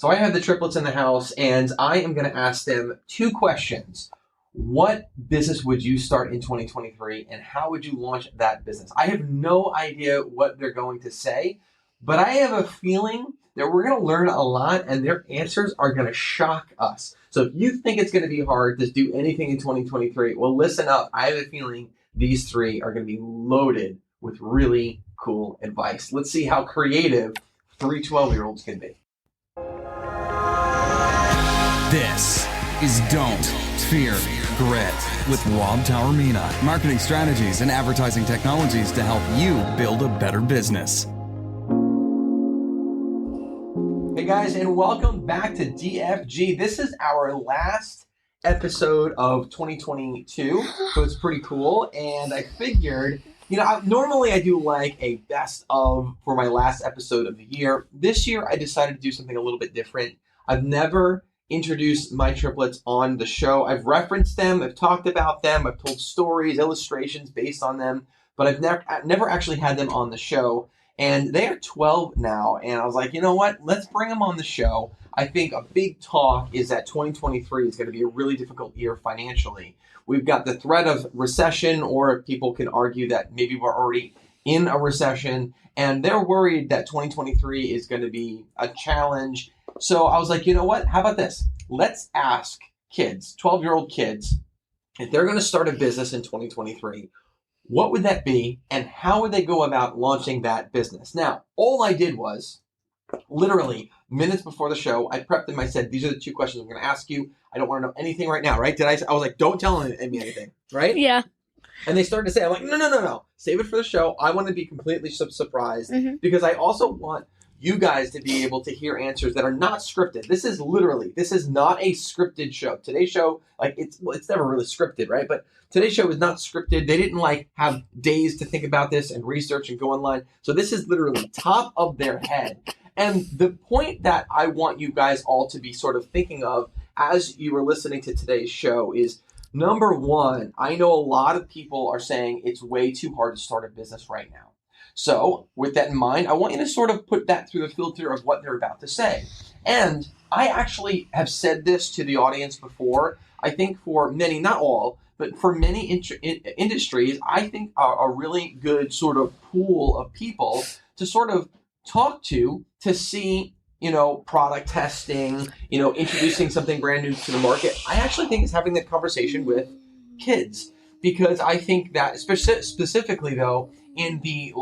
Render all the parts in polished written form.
So I have the triplets in the house, and I am going to ask them two questions. What business would you start in 2023, and how would you launch that business? I have no idea what they're going to say, but I have a feeling that we're going to learn a lot, and their answers are going to shock us. So if you think it's going to be hard to do anything in 2023, well, listen up. I have a feeling these three are going to be loaded with really cool advice. Let's see how creative 3 12-year-olds can be. This is Don't Fear Grit with Rob Taormina. Marketing strategies and advertising technologies to help you build a better business. Hey guys, and welcome back to DFG. This is our last episode of 2022, so it's pretty cool. And I figured, normally I do like a best of for my last episode of the year. This year I decided to do something a little bit different. I've never introduced my triplets on the show. I've referenced them, I've talked about them, I've told stories, illustrations based on them, but I've never actually had them on the show. And they are 12 now, and I was like, you know what? Let's bring them on the show. I think a big talk is that 2023 is going to be a really difficult year financially. We've got the threat of recession, or people can argue that maybe we're already in a recession, and they're worried that 2023 is going to be a challenge. So I was like, you know what? How about this? Let's ask kids, 12-year-old kids, if they're going to start a business in 2023, what would that be, and how would they go about launching that business? Now, all I did was, literally, minutes before the show, I prepped them. I said, these are the two questions I'm going to ask you. I don't want to know anything right now, right? I was like, don't tell me anything, right? Yeah. And they started to say, I'm like, no. Save it for the show. I want to be completely surprised because I also want you guys to be able to hear answers that are not scripted. This is not a scripted show. Today's show, it's never really scripted, right? But today's show is not scripted. They didn't have days to think about this and research and go online. So this is literally top of their head. And the point that I want you guys all to be sort of thinking of as you were listening to today's show is, number one, I know a lot of people are saying it's way too hard to start a business right now. So with that in mind, I want you to sort of put that through the filter of what they're about to say. And I actually have said this to the audience before. I think for many, not all, but for many industries, I think a really good sort of pool of people to sort of talk to see, product testing, introducing something brand new to the market. I actually think it's having that conversation with kids, because I think that specifically though, in the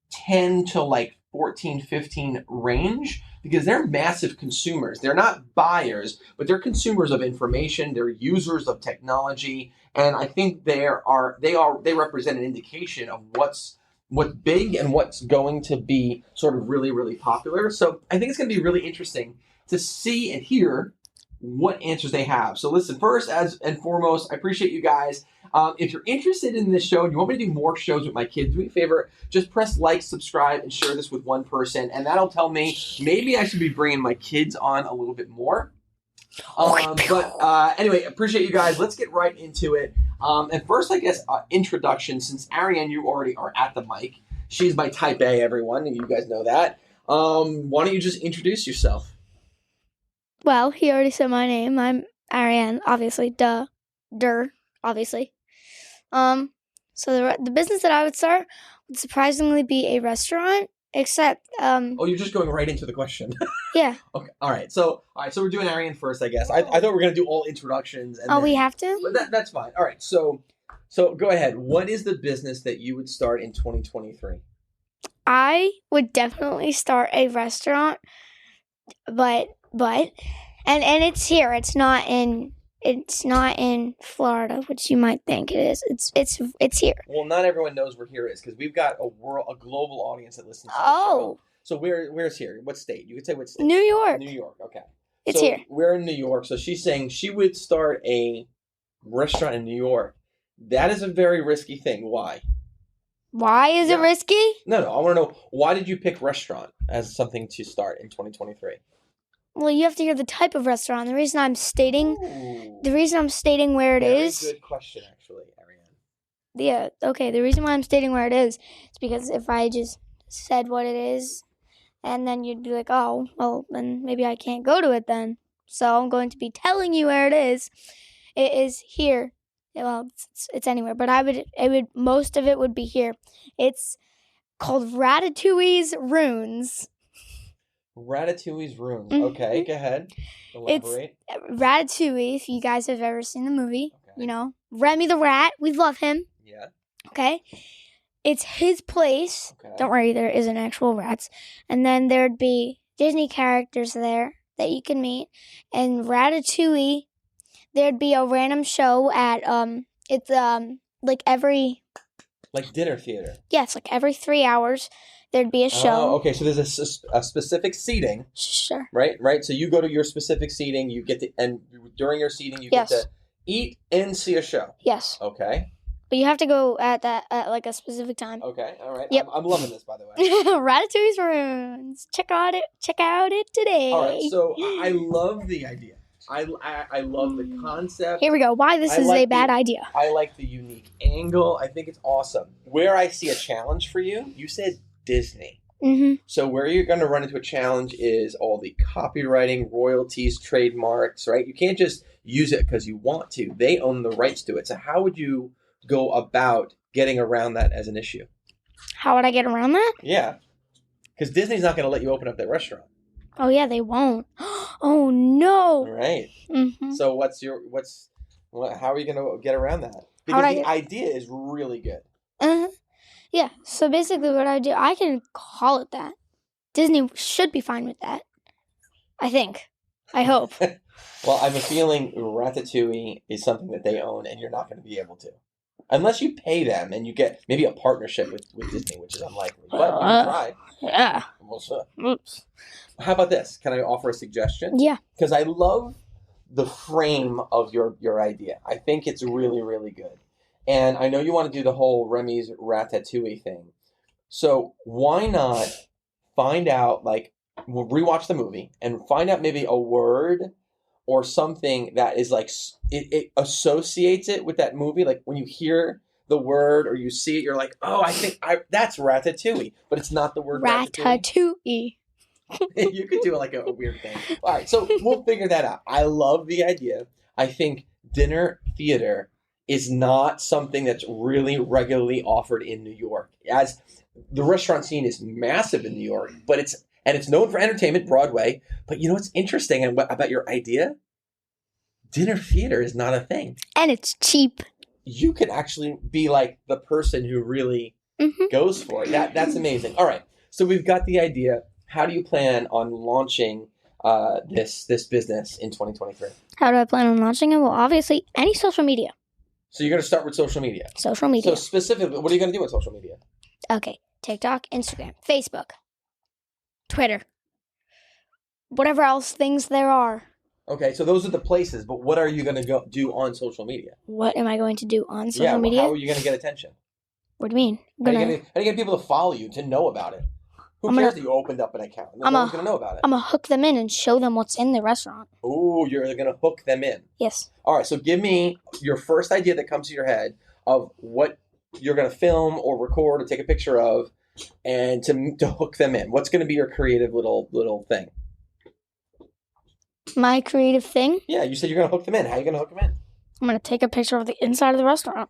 10 to 14, 15 range, because they're massive consumers. They're not buyers, but they're consumers of information. They're users of technology. And I think they represent an indication of what's big and what's going to be sort of really, really popular. So I think it's going to be really interesting to see and hear what answers they have. So listen, first and foremost, I appreciate you guys. If you're interested in this show and you want me to do more shows with my kids, do me a favor, just press like, subscribe, and share this with one person. And that'll tell me maybe I should be bringing my kids on a little bit more. Anyway, appreciate you guys. Let's get right into it. And first, I guess, introduction, since Ariane, you already are at the mic. She's my type A, everyone, and you guys know that. Why don't you just introduce yourself? Well, he already said my name. I'm Ariane, obviously. Obviously. So the business that I would start would surprisingly be a restaurant, except Oh, you're just going right into the question. Yeah. Okay. All right. So we're doing Ariane first, I guess. I thought we were gonna do all introductions. And we have to? But that's fine. All right. So go ahead. What is the business that you would start in 2023? I would definitely start a restaurant, but and it's here. It's not in Florida, which you might think it is. It's here. Well, not everyone knows where here is, because we've got a global audience that listens to the show. So where's here? What state? You could say what state? New York. New York. Okay. It's here. We're in New York. So she's saying she would start a restaurant in New York. That is a very risky thing. Why? Why is it risky? No. I want to know, why did you pick restaurant as something to start in 2023? Well, you have to hear the type of restaurant. The reason I'm stating where it is. Good question, actually, Ariane. Yeah. Okay. The reason why I'm stating where it is because if I just said what it is, And then you'd be like, oh, well, then maybe I can't go to it then. So I'm going to be telling you where it is. It is here. Well, it's anywhere, but most of it would be here. It's called Ratatouille's Ruins. Ratatouille's Ruins. Okay, go ahead. Elaborate. It's Ratatouille, if you guys have ever seen the movie. Okay. Remy the Rat. We love him. Yeah. Okay. It's his place. Okay. Don't worry, there isn't actual rats. And then there'd be Disney characters there that you can meet. And Ratatouille, there'd be a random show at it's like every dinner theater. Yes, like every 3 hours there'd be a show. Oh, okay. So there's a specific seating. Sure. Right. So you go to your specific seating. You get to, and during your seating, you get to eat and see a show. Yes. Okay. But you have to go at like a specific time. Okay. All right. Yep. I'm loving this, by the way. Ratatouille's Ruins. Check out it today. All right. So I love the idea. I love the concept. Here we go. Why this is a bad idea. I like the unique angle. I think it's awesome. Where I see a challenge for you, you said Disney. Mm-hmm. So where you're going to run into a challenge is all the copywriting, royalties, trademarks, right? You can't just use it because you want to. They own the rights to it. So how would you go about getting around that as an issue? How would I get around that? Yeah. Because Disney's not going to let you open up that restaurant. Oh, yeah, they won't. Oh, no. Right. Mm-hmm. So how are you going to get around that? Because the idea is really good. Yeah, so basically what I do, I can call it that. Disney should be fine with that. I think. I hope. Well, I have a feeling Ratatouille is something that they own and you're not going to be able to. Unless you pay them and you get maybe a partnership with Disney, which is unlikely. But you can try. Yeah. Oops. How about this? Can I offer a suggestion? Yeah. Because I love the frame of your idea. I think it's really, really good. And I know you want to do the whole Remy's Ratatouille thing. So why not find out, we'll rewatch the movie and find out maybe a word or something that is it associates it with that movie. Like when you hear the word or you see it, you're like, oh, I think that's Ratatouille. But it's not the word Ratatouille. You could do like a weird thing. All right, so we'll figure that out. I love the idea. I think dinner theater is not something that's really regularly offered in New York. As the restaurant scene is massive in New York, but it's known for entertainment, Broadway. But you know what's interesting about your idea? Dinner theater is not a thing. And it's cheap. You could actually be like the person who really goes for it. That's amazing. All right, so we've got the idea. How do you plan on launching this business in 2023? How do I plan on launching it? Well, obviously, any social media. So you're going to start with social media. Social media. So specifically, what are you going to do with social media? Okay, TikTok, Instagram, Facebook, Twitter, whatever else things there are. Okay, so those are the places, but what are you going to do on social media? What am I going to do on social media? How are you going to get attention? What do you mean? How are you going to get people to follow you, to know about it? Who cares that you opened up an account? No one's going to know about it. I'm going to hook them in and show them what's in the restaurant. Ooh, you're going to hook them in. Yes. All right, so give me your first idea that comes to your head of what you're going to film or record or take a picture of and to hook them in. What's going to be your creative little thing? My creative thing? Yeah, you said you're going to hook them in. How are you going to hook them in? I'm going to take a picture of the inside of the restaurant.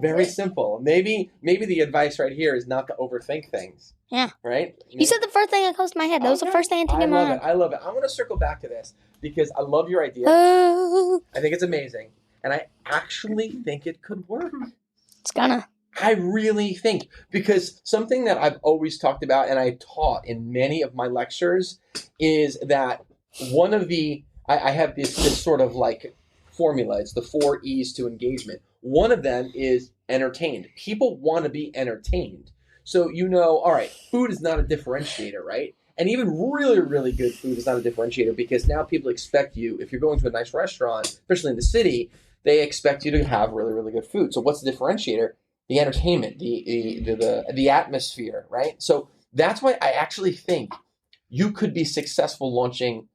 Very simple. Maybe the advice right here is not to overthink things. Yeah. Right? You said the first thing that comes to my head. That was the first thing that came to my mind. I love it. I want to circle back to this because I love your idea. I think it's amazing. And I actually think it could work. It's gonna. I really think. Because something that I've always talked about and I taught in many of my lectures is that one of the... I have this sort of formula. It's the 4 E's to engagement. One of them is entertained. People want to be entertained. So all right, food is not a differentiator, right? And even really, really good food is not a differentiator because now people expect you, if you're going to a nice restaurant, especially in the city, they expect you to have really, really good food. So what's the differentiator? The entertainment, the atmosphere, right? So that's why I actually think you could be successful launching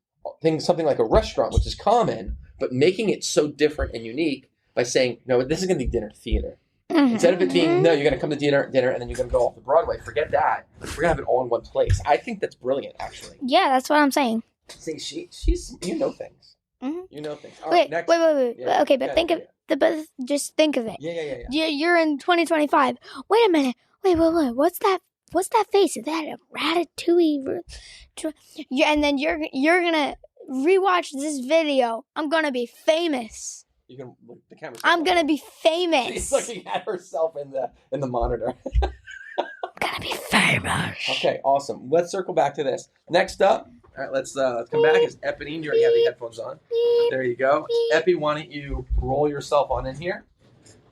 something like a restaurant, which is common, but making it so different and unique by saying, no, this is going to be dinner theater. Instead of it being, no, you're going to come to dinner, and then you're going to go off to Broadway. Forget that. We're going to have it all in one place. I think that's brilliant, actually. Yeah, that's what I'm saying. See, she's, you know things. Mm-hmm. You know things. All wait, right, next. wait. Yeah, okay, but just think of it. Yeah. You're in 2025. Wait a minute. Wait. What's that? What's that face? Is that a Ratatouille? And then you're gonna rewatch this video. I'm gonna be famous. You can look the camera. I'm gonna be famous. She's looking at herself in the monitor. I'm gonna be famous. Okay, awesome. Let's circle back to this. Next up, all right, let's come back. Is Eponine? You already have the headphones on. There you go. Epi, why don't you roll yourself on in here?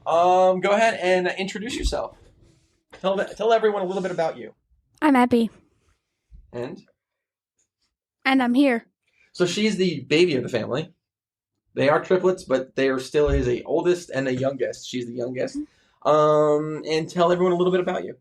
Go ahead and introduce yourself. Tell everyone a little bit about you. I'm Epi. And I'm here. So she's the baby of the family. They are triplets, but there still is a oldest and a youngest. She's the youngest. And tell everyone a little bit about you.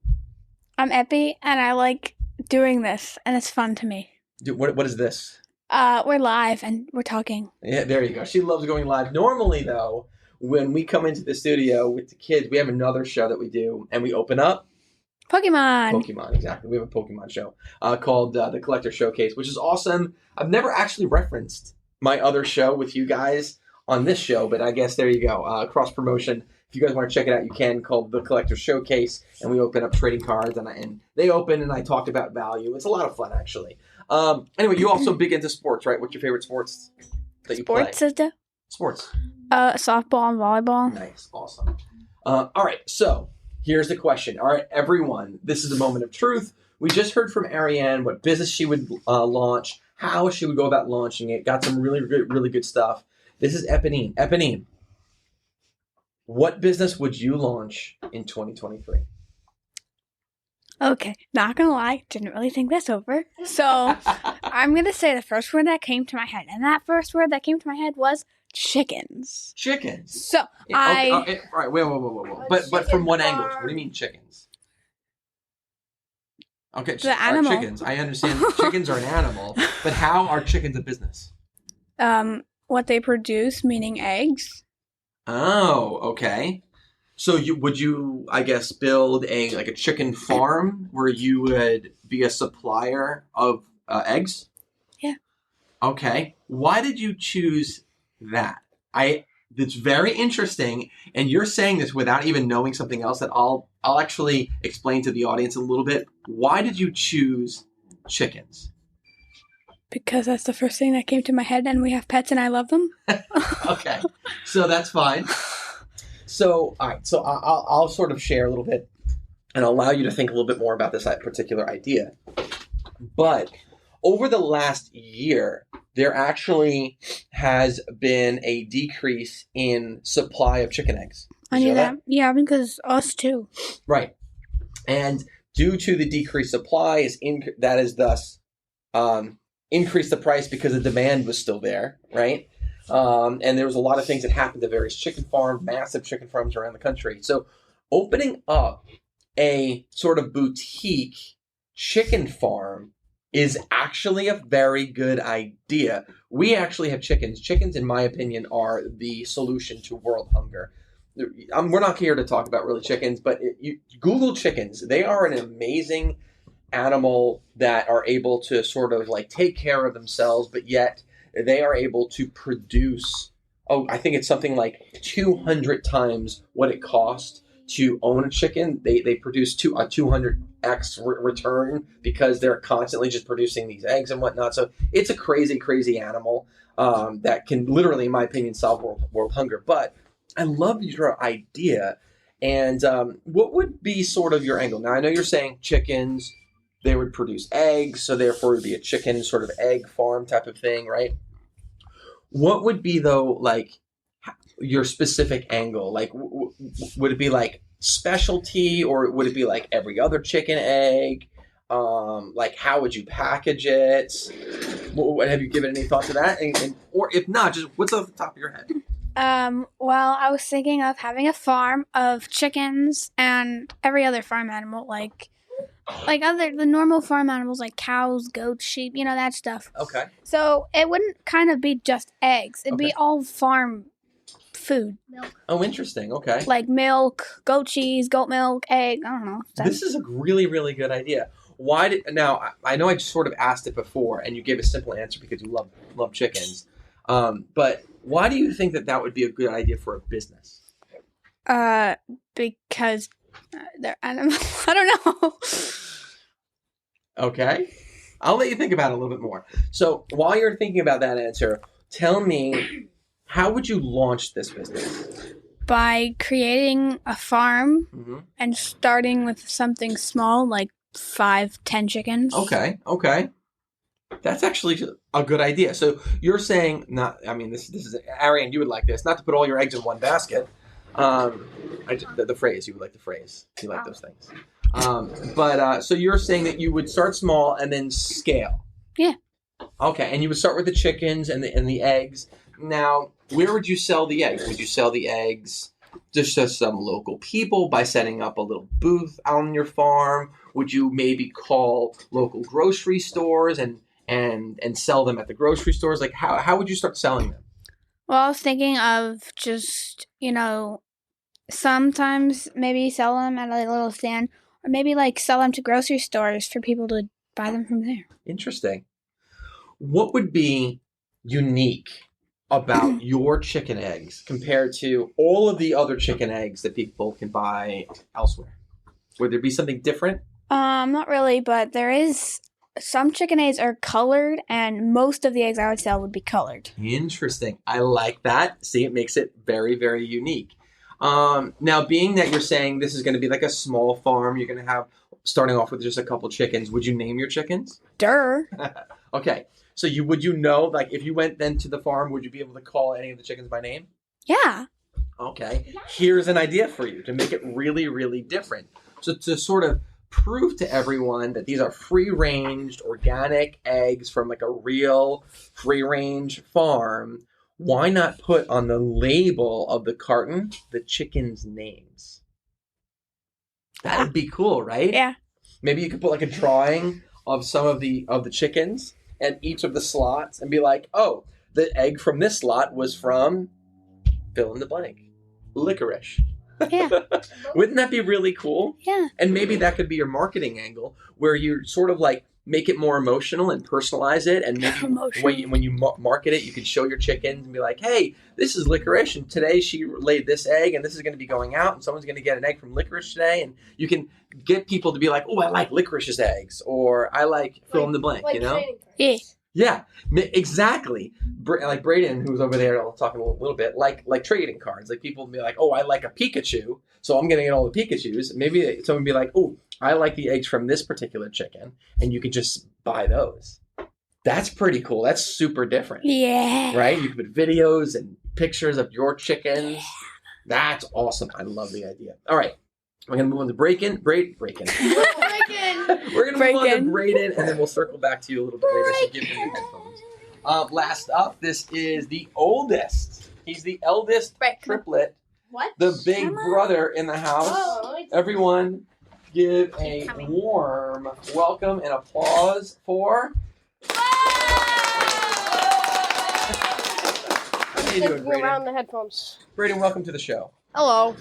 I'm Epi, and I like doing this, and it's fun to me. What is this? We're live, and we're talking. Yeah, there you go. She loves going live. Normally, though, when we come into the studio with the kids, we have another show that we do, and we open up. Pokemon, exactly. We have a Pokemon show called The Collector Showcase, which is awesome. I've never actually referenced my other show with you guys on this show, but I guess there you go. Cross promotion. If you guys want to check it out, you can, called The Collector Showcase, and we open up trading cards, and they open, and I talk about value. It's a lot of fun, actually. Anyway, you also big into sports, right? What's your favorite sports that you play? Sports. Softball and volleyball. Nice. Awesome. All right, so here's the question. All right, everyone, this is a moment of truth. We just heard from Ariane what business she would launch, how she would go about launching it. Got some really good stuff. This is Eponine. Eponine, what business would you launch in 2023? Okay, not gonna lie, didn't really think this over. So I'm gonna say the first word that came to my head, and that first word that came to my head was chickens. Chickens. So all right, wait. But from what angle? What do you mean chickens? Okay, the animal. Chickens. I understand chickens are an animal, but how are chickens a business? What they produce, meaning eggs. Oh, okay. So would you, I guess, build a chicken farm where you would be a supplier of eggs? Yeah. Okay. Why did you choose that? It's very interesting, and you're saying this without even knowing something else that I'll actually explain to the audience a little bit. Why did you choose chickens? Because that's the first thing that came to my head, and we have pets, and I love them. Okay, so that's fine. So, all right, so I'll sort of share a little bit and allow you to think a little bit more about this particular idea. But over the last year, there actually has been a decrease in supply of chicken eggs. I knew that. Yeah, because us too. Right. And due to the decreased supply, that is thus increased the price because the demand was still there, right? And there was a lot of things that happened to various chicken farms, massive chicken farms around the country. So opening up a sort of boutique chicken farm is actually a very good idea. We actually have chickens. Chickens, in my opinion, are the solution to world hunger. We're not here to talk about really chickens, but you Google chickens. They are an amazing animal that are able to sort of take care of themselves, but yet they are able to produce, I think it's something like 200 times what it costs to own a chicken. They produce a 200x return because they're constantly just producing these eggs and whatnot. So it's a crazy animal that can literally, in my opinion, solve world hunger. But I love your idea. And what would be sort of your angle? Now, I know you're saying chickens, they would produce eggs, so therefore it would be a chicken sort of egg farm type of thing, right? What would be, though, your specific angle? Would it be specialty, or would it be every other chicken egg? How would you package it? Have you given any thought to that? Or if not, just what's off the top of your head? Well, I was thinking of having a farm of chickens and every other farm animal, the normal farm animals like cows, goats, sheep, that stuff. Okay. So it wouldn't kind of be just eggs. It'd be all farm food. Oh, interesting. Okay. Like milk, goat cheese, goat milk, egg. I don't know. This is a really, really good idea. Now, I know I just sort of asked it before, and you gave a simple answer because you love chickens. But why do you think that would be a good idea for a business? Because they're animals. I don't know. Okay. I'll let you think about it a little bit more. So while you're thinking about that answer, tell me, how would you launch this business? By creating a farm and starting with something small, like 5-10 chickens. Okay. That's actually a good idea. So you're saying, this is, Arian, you would like this, not to put all your eggs in one basket. The phrase, you would like the phrase. You like those things. So you're saying that you would start small and then scale. Yeah. Okay, and you would start with the chickens and the eggs. Now, where would you sell the eggs? Would you sell the eggs just to some local people by setting up a little booth on your farm? Would you maybe call local grocery stores and sell them at the grocery stores? Like, how would you start selling them? Well, I was thinking of just, sometimes maybe sell them at a little stand, or maybe sell them to grocery stores for people to buy them from there. Interesting. What would be unique about your chicken eggs compared to all of the other chicken eggs that people can buy elsewhere? Would there be something different? Not really, but there is. Some chicken eggs are colored, and most of the eggs I would sell would be colored. Interesting. I like that. See, it makes it very, very unique. Now, being that you're saying this is going to be like a small farm, you're going to have, starting off with just a couple chickens, would you name your chickens? Durr. Okay. So if you went then to the farm, would you be able to call any of the chickens by name? Yeah. Okay. Here's an idea for you to make it really, really different. So to sort of prove to everyone that these are free-range, organic eggs from a real free-range farm, why not put on the label of the carton the chickens' names? That'd be cool, right? Yeah. Maybe you could put a drawing of some of the chickens and each of the slots and be like, oh, the egg from this slot was from fill in the blank. Licorice. Yeah. Wouldn't that be really cool? Yeah. And maybe that could be your marketing angle where you sort of make it more emotional and personalize it. And maybe when you market it, you can show your chickens and be like, hey, this is Licorice. And today she laid this egg and this is going to be going out. And someone's going to get an egg from Licorice today. And you can get people to be like, oh, I like Licorice's eggs. Or I like fill in the blank, Yeah. Yeah, exactly. Like Braden, who's over there, I'll talk a little bit, like trading cards. Like people be like, oh, I like a Pikachu, so I'm going to get all the Pikachus. Maybe someone be like, oh, I like the eggs from this particular chicken, and you could just buy those. That's pretty cool. That's super different. Yeah. Right? You can put videos and pictures of your chickens. Yeah. That's awesome. I love the idea. All right. We're going to move on to Braden. We're going to move on to Braden, and then we'll circle back to you a little bit later. So give him the headphones. Last up, this is the oldest. He's the eldest triplet. What? The big brother in the house. Oh, everyone give a warm welcome and applause for... How you doing, Braden? Around the headphones. Braden, welcome to the show. Hello.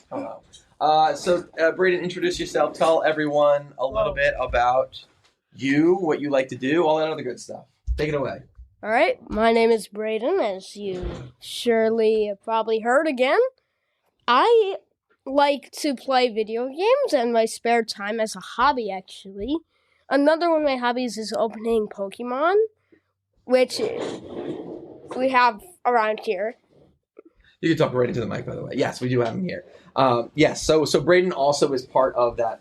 Hello. Braden, introduce yourself. Tell everyone a little bit about you, what you like to do, all that other good stuff. Take it away. All right. My name is Braden, as you surely probably heard again. I like to play video games in my spare time as a hobby, actually. Another one of my hobbies is opening Pokemon, which we have around here. You can talk right into the mic, by the way. Yes, we do have him here. Yes, so Braden also is part of that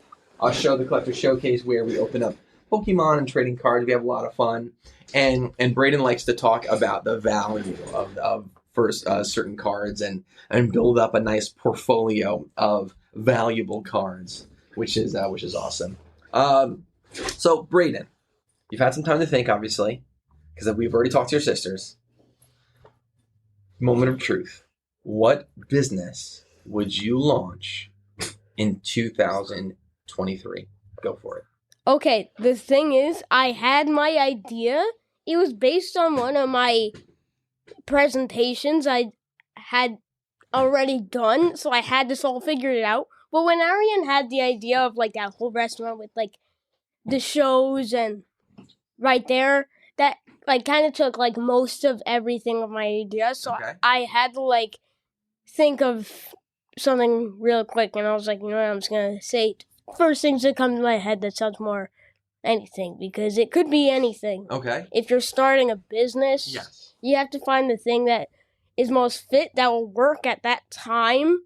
show, the Collector Showcase, where we open up Pokemon and trading cards. We have a lot of fun. And Braden likes to talk about the value of certain cards and build up a nice portfolio of valuable cards, which is awesome. So Braden, you've had some time to think, obviously, because we've already talked to your sisters. Moment of truth. What business would you launch in 2023? Go for it. Okay, the thing is, I had my idea. It was based on one of my presentations I had already done, so I had this all figured out. But when Arian had the idea of like that whole restaurant with like the shows and right there, that like kind of took like most of everything of my idea. So Okay. I had to like think of something real quick, and I was like, you know what, I'm just gonna say first things that come to my head that sounds more anything, because it could be anything. Okay. If you're starting a business, Yes. you have to find the thing that is most fit, that will work at that time,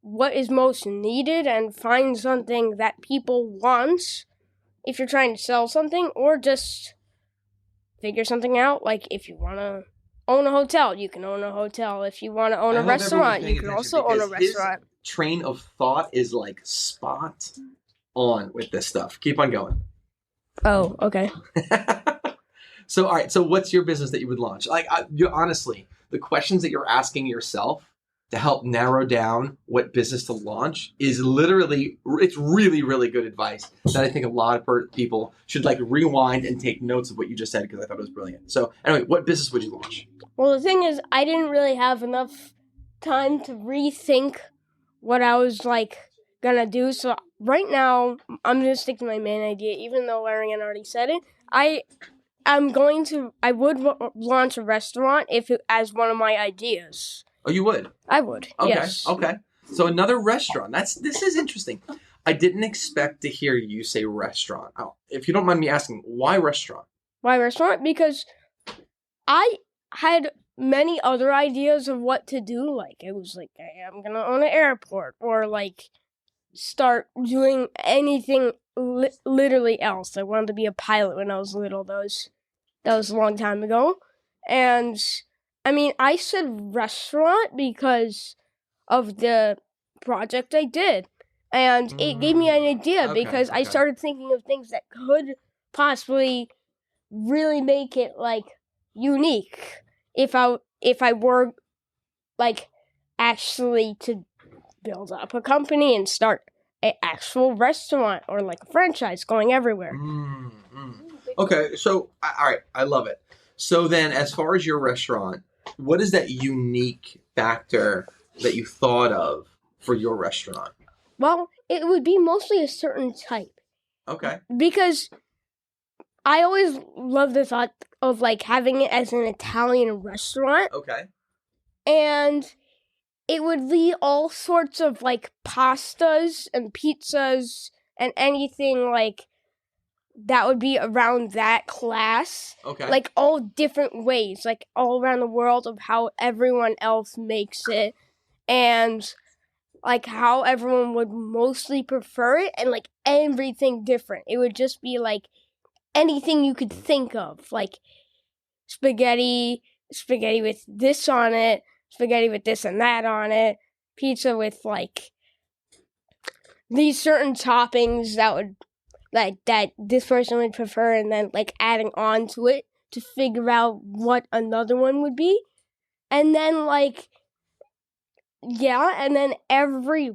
what is most needed, and find something that people want if you're trying to sell something, or just figure something out. Like if you want to own a hotel, you can own a hotel. If you want to own I a hope everyone's restaurant, paying you can attention also own a because his restaurant. train of thought is like spot on with this stuff. Keep on going. Oh, okay. So, all right. So, what's your business that you would launch? Like, honestly, the questions that you're asking yourself to help narrow down what business to launch is literally, it's really, really good advice that I think a lot of people should like rewind and take notes of what you just said, because I thought it was brilliant. So, anyway, what business would you launch? Well, the thing is, I didn't really have enough time to rethink what I was like gonna do. So right now, I'm gonna stick to my main idea, even though Arian already said it. I would launch a restaurant if it as one of my ideas. Oh, you would? I would. Okay. Yes. Okay. So another restaurant. This is interesting. I didn't expect to hear you say restaurant. Oh, if you don't mind me asking, why restaurant? Why restaurant? Because I had many other ideas of what to do. Like it was like, hey, I'm gonna own an airport, or like start doing anything literally else. I wanted to be a pilot when I was little. That was a long time ago. And I mean, I said restaurant because of the project I did. And it gave me an idea because I started thinking of things that could possibly really make it like unique if I were like actually to build up a company and start an actual restaurant or like a franchise going everywhere. Okay, so all right, I love it. So then, as far as your restaurant, what is that unique factor that you thought of for your restaurant? Well, it would be mostly a certain type. Okay. Because I always love the thought of like having it as an Italian restaurant. Okay. And it would be all sorts of like pastas and pizzas and anything like that would be around that class. Okay. Like all different ways, like all around the world of how everyone else makes it and like how everyone would mostly prefer it, and like everything different. It would just be like anything you could think of, like spaghetti with this on it, spaghetti with this and that on it, pizza with like these certain toppings that would like that this person would prefer, and then like adding on to it to figure out what another one would be. And then like and then every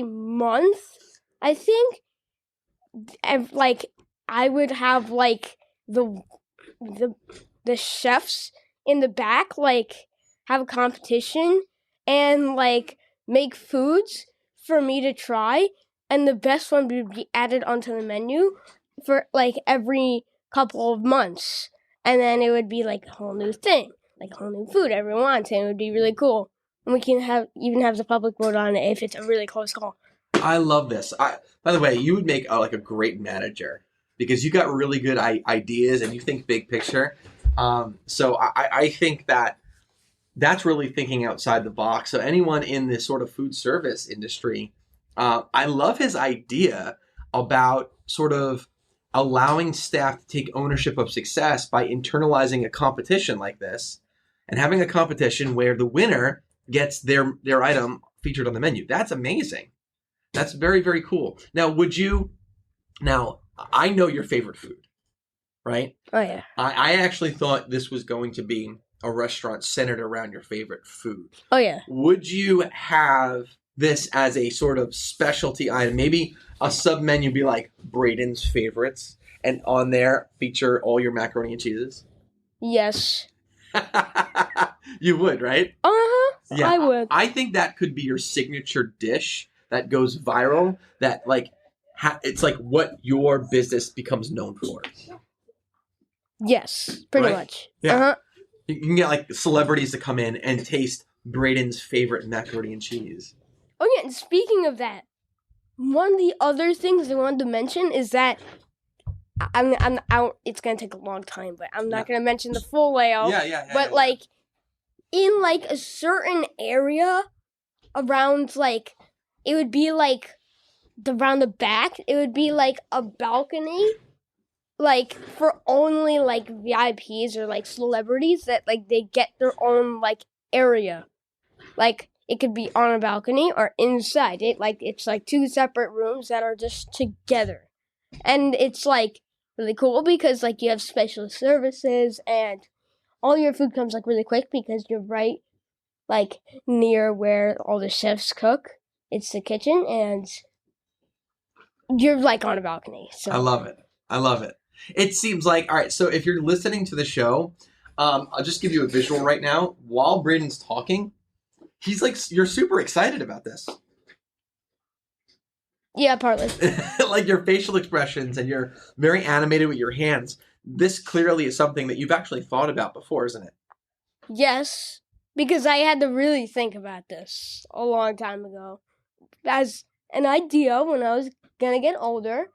month, I think, like I would have like the chefs in the back like have a competition and like make foods for me to try, and the best one would be added onto the menu for like every couple of months, and then it would be like a whole new thing, like a whole new food everyone wants, and it would be really cool. And we can even have the public vote on it if it's a really close call. I love this. By the way, you would make like a great manager because you got really good ideas and you think big picture. So I think that's really thinking outside the box. So anyone in this sort of food service industry, I love his idea about sort of allowing staff to take ownership of success by internalizing a competition like this and having a competition where the winner gets their item featured on the menu. That's amazing. That's very, very cool. Now, I know your favorite food, right? Oh, yeah. I actually thought this was going to be a restaurant centered around your favorite food. Oh, yeah. Would you have this as a sort of specialty item? Maybe a sub-menu be like Braden's favorites, and on there feature all your macaroni and cheeses? Yes. You would, right? I would. I think that could be your signature dish that goes viral. That like, it's like what your business becomes known for. Yes, pretty Right? much. Yeah. You can get like celebrities to come in and taste Braden's favorite macaroni and cheese. Oh yeah, and speaking of that, one of the other things I wanted to mention is that I'm out. It's gonna take a long time, but I'm not gonna mention the full layout. But like, in like a certain area around like, it would be like around the back. It would be like a balcony, like for only like VIPs or like celebrities that like they get their own like area, like. It could be on a balcony or inside. It's like two separate rooms that are just together. And it's like really cool because like you have special services and all your food comes like really quick because you're right like near where all the chefs cook. It's the kitchen and you're like on a balcony. So I love it. It seems like, all right, so if you're listening to the show, I'll just give you a visual right now. While Braden's talking, he's like, you're super excited about this. Yeah, partly. Like your facial expressions and you're very animated with your hands. This clearly is something that you've actually thought about before, isn't it? Yes, because I had to really think about this a long time ago. As an idea when I was gonna get older,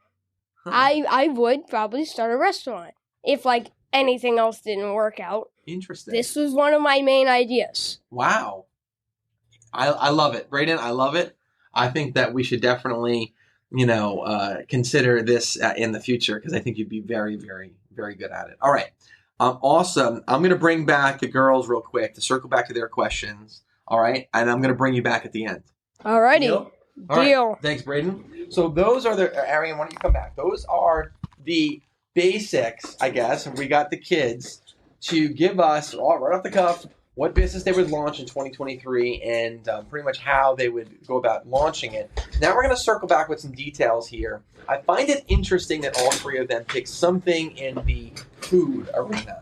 I would probably start a restaurant if like anything else didn't work out. Interesting. This was one of my main ideas. Wow. I love it. Braden, I love it. I think that we should definitely, consider this in the future because I think you'd be very, very, very good at it. All right. Awesome. I'm going to bring back the girls real quick to circle back to their questions. All right. And I'm going to bring you back at the end. Alrighty. Deal? All Deal. Right. Thanks, Braden. So those are the, Arian, why don't you come back? Those are the basics, I guess. And we got the kids to give us, right off the cuff, what business they would launch in 2023 and pretty much how they would go about launching it. Now we're going to circle back with some details here. I find it interesting that all three of them picked something in the food arena.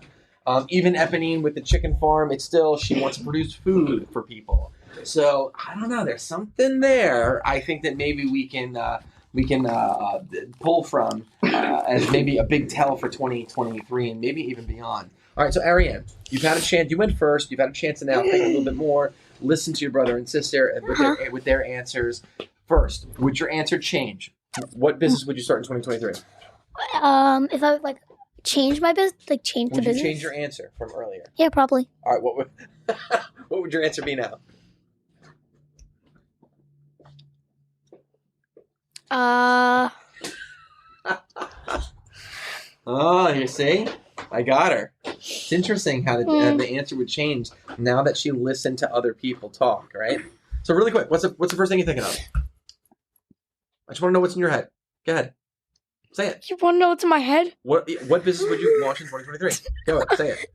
Even Eponine with the chicken farm, it's still, she wants to produce food for people. So I don't know, there's something there I think that maybe we can pull from as maybe a big tell for 2023 and maybe even beyond. All right, so Ariane, you've had a chance. You went first. You've had a chance to now think a little bit more. Listen to your brother and sister and with their answers. First, would your answer change? What business would you start in 2023? If I would like change my business, like change the business. Would you change your answer from earlier? Yeah, probably. All right, what would your answer be now? Oh, you see? I got her. It's interesting how the answer would change now that she listened to other people talk, right? So really quick, what's the first thing you're thinking of? I just want to know what's in your head. Go ahead. Say it. You want to know what's in my head? What business would you launch in 2023? Go ahead, say it.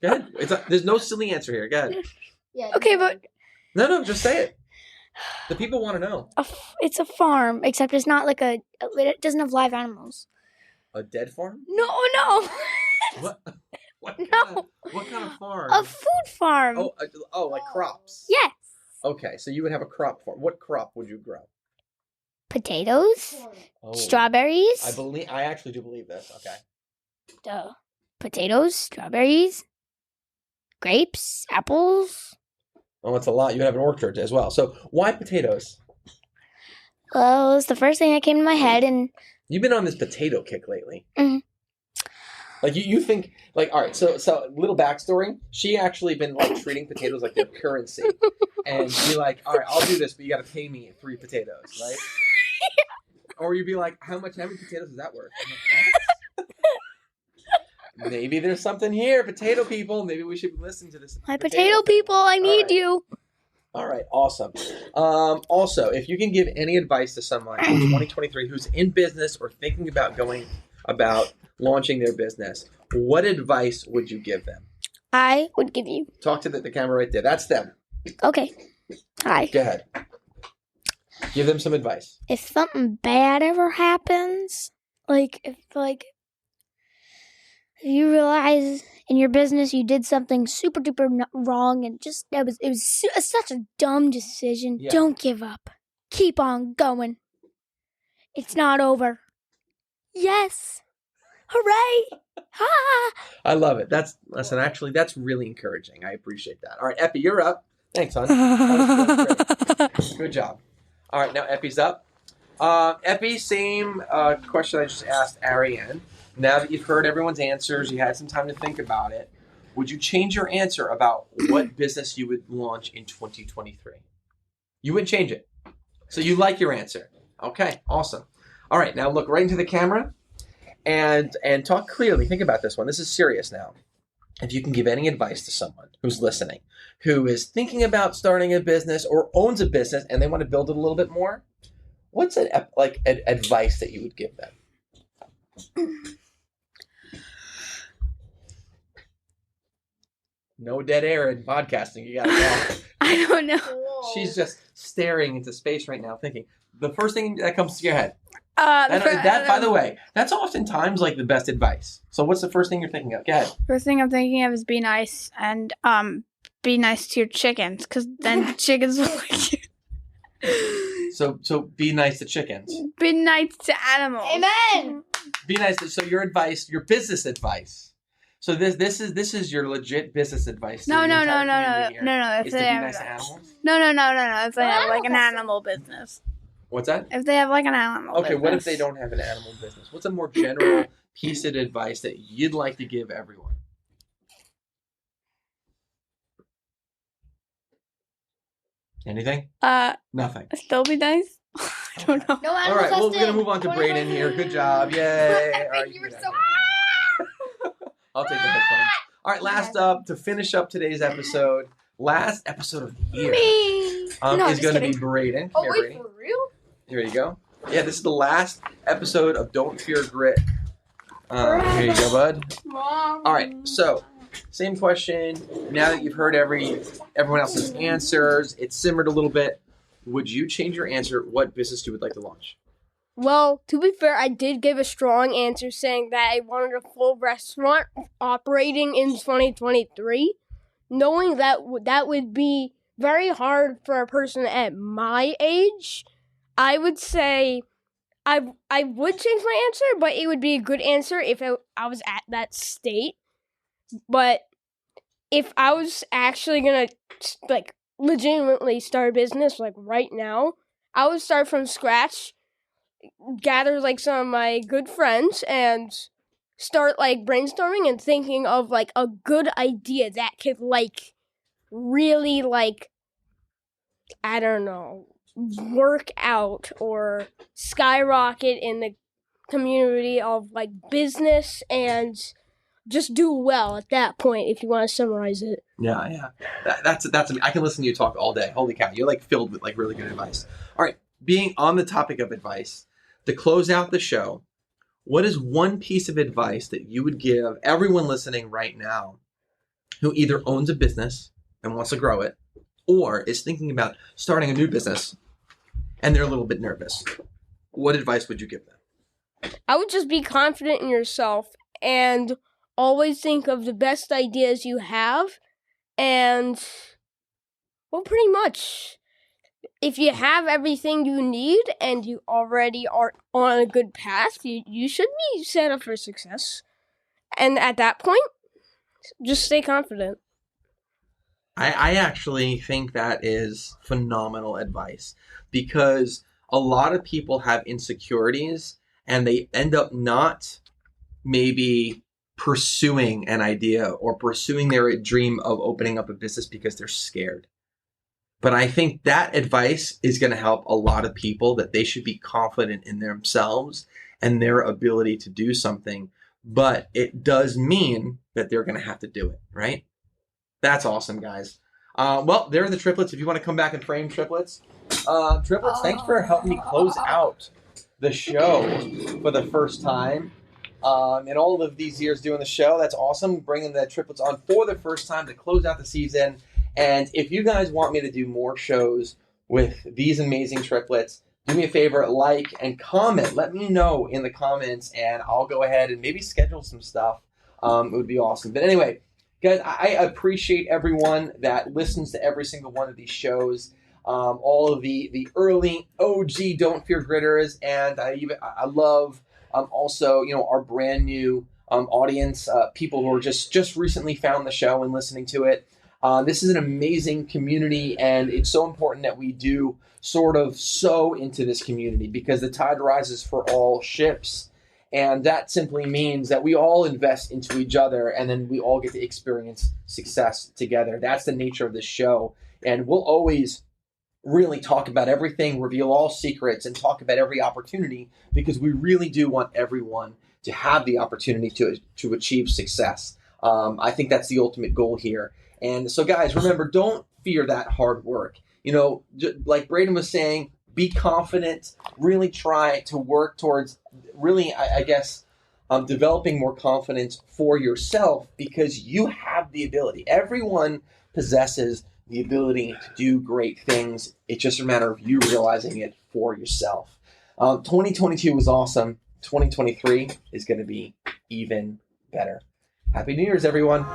Go ahead. There's no silly answer here. Go ahead. Yeah. Okay, but... No, just say it. The people want to know. It's a farm, except it's not like it doesn't have live animals. A dead farm? No. What? What kind of farm? A food farm. Oh, like crops. Yes. Okay, so you would have a crop farm. What crop would you grow? Potatoes, strawberries. I actually do believe this. Okay. Potatoes, strawberries, grapes, apples. Oh, that's a lot. You would have an orchard as well. So why potatoes? Well, it was the first thing that came to my head, and you've been on this potato kick lately. Mm-hmm. Like you think, like, all right. So little backstory. She actually been like treating potatoes like their currency, and be like, all right, I'll do this, but you got to pay me 3 potatoes, right? Or you'd be like, how many potatoes is that worth? Maybe there's something here, potato people. Maybe we should listen to this. My potato people, I need you. All right, awesome. Also, if you can give any advice to someone in 2023 who's in business or thinking about launching their business, what advice would you give them? I would give you. Talk to the camera right there. That's them. Okay. Hi. Go ahead. Give them some advice. If something bad ever happens, if you realize in your business you did something super duper wrong and just it was such a dumb decision. Yeah. Don't give up. Keep on going. It's not over. Yes. Hooray. Ha. I love it. That's really encouraging. I appreciate that. All right, Epi, you're up. Thanks, hon. That was great. Good job. All right, now Epi's up. Epi, same question I just asked Ariane. Now that you've heard everyone's answers, you had some time to think about it, would you change your answer about what business you would launch in 2023? You wouldn't change it. So you like your answer. Okay, awesome. All right, now look right into the camera and talk clearly. Think about this one. This is serious now. If you can give any advice to someone who's listening, who is thinking about starting a business or owns a business and they want to build it a little bit more, what's advice that you would give them? No dead air in podcasting. You got to go. I don't know. She's just staring into space right now, thinking. The first thing that comes to your head. By the way, that's oftentimes like the best advice. So what's the first thing you're thinking of? Go ahead. First thing I'm thinking of is be nice and be nice to your chickens, because then the chickens will like you. So be nice to chickens. Be nice to animals. Amen. Be nice to, so your advice, your business advice. So this is your legit business advice. No. Is If to be they have nice to animals? No. If they have like an animal business. What's that? If they have like an animal business. Okay, what if they don't have an animal business? What's a more general piece of advice that you'd like to give everyone? Anything? Nothing. Still be nice? I don't know. No All right, well, we're going to move on to Brayden here. Good job. Yay. All right, you were so... I'll take the headphones. All right, last up, to finish up today's episode, last episode of the year is going to be Brayden. Oh, Here, wait, Brayden. for real? Here you go. Yeah, this is the last episode of Don't Fear Grit. Here you go, bud. Mom. All right, so same question. Now that you've heard everyone else's answers, it's simmered a little bit. Would you change your answer? What business you would like to launch? Well, to be fair, I did give a strong answer saying that I wanted a full restaurant operating in 2023, knowing that that would be very hard for a person at my age. I would say I would change my answer, but it would be a good answer if I was at that state. But if I was actually gonna like legitimately start a business like right now, I would start from scratch, gather like some of my good friends and start like brainstorming and thinking of like a good idea that could like really like, I don't know, work out or skyrocket in the community of like business and just do well at that point, if you want to summarize it. Yeah. That's I can listen to you talk all day. Holy cow, you're like filled with like really good advice. All right, being on the topic of advice, to close out the show, what is one piece of advice that you would give everyone listening right now who either owns a business and wants to grow it or is thinking about starting a new business and they're a little bit nervous? What advice would you give them? I would just be confident in yourself and always think of the best ideas you have. And, well, pretty much, if you have everything you need and you already are on a good path, you should be set up for success. And at that point, just stay confident. I actually think that is phenomenal advice, because a lot of people have insecurities and they end up not maybe pursuing an idea or pursuing their dream of opening up a business because they're scared. But I think that advice is going to help a lot of people, that they should be confident in themselves and their ability to do something. But it does mean that they're going to have to do it, right? That's awesome, guys. Well, there are the triplets. If you want to come back and frame triplets. Triplets, thanks for helping me close out the show for the first time. In all of these years doing the show, that's awesome. Bringing the triplets on for the first time to close out the season. And if you guys want me to do more shows with these amazing triplets, do me a favor, like and comment. Let me know in the comments, and I'll go ahead and maybe schedule some stuff it would be awesome. But anyway, guys, I appreciate everyone that listens to every single one of these shows. All of the early OG Don't Fear Gritters, and I love also our brand new audience, people who are just recently found the show and listening to it. This is an amazing community, and it's so important that we do sort of sow into this community, because the tide rises for all ships. And that simply means that we all invest into each other, and then we all get to experience success together. That's the nature of this show. And we'll always really talk about everything, reveal all secrets, and talk about every opportunity, because we really do want everyone to have the opportunity to achieve success. I think that's the ultimate goal here. And so, guys, remember, don't fear that hard work. Like Braden was saying, be confident, really try to work towards really, I guess, developing more confidence for yourself, because you have the ability. Everyone possesses the ability to do great things. It's just a matter of you realizing it for yourself. 2022 was awesome. 2023 is going to be even better. Happy New Year's, everyone.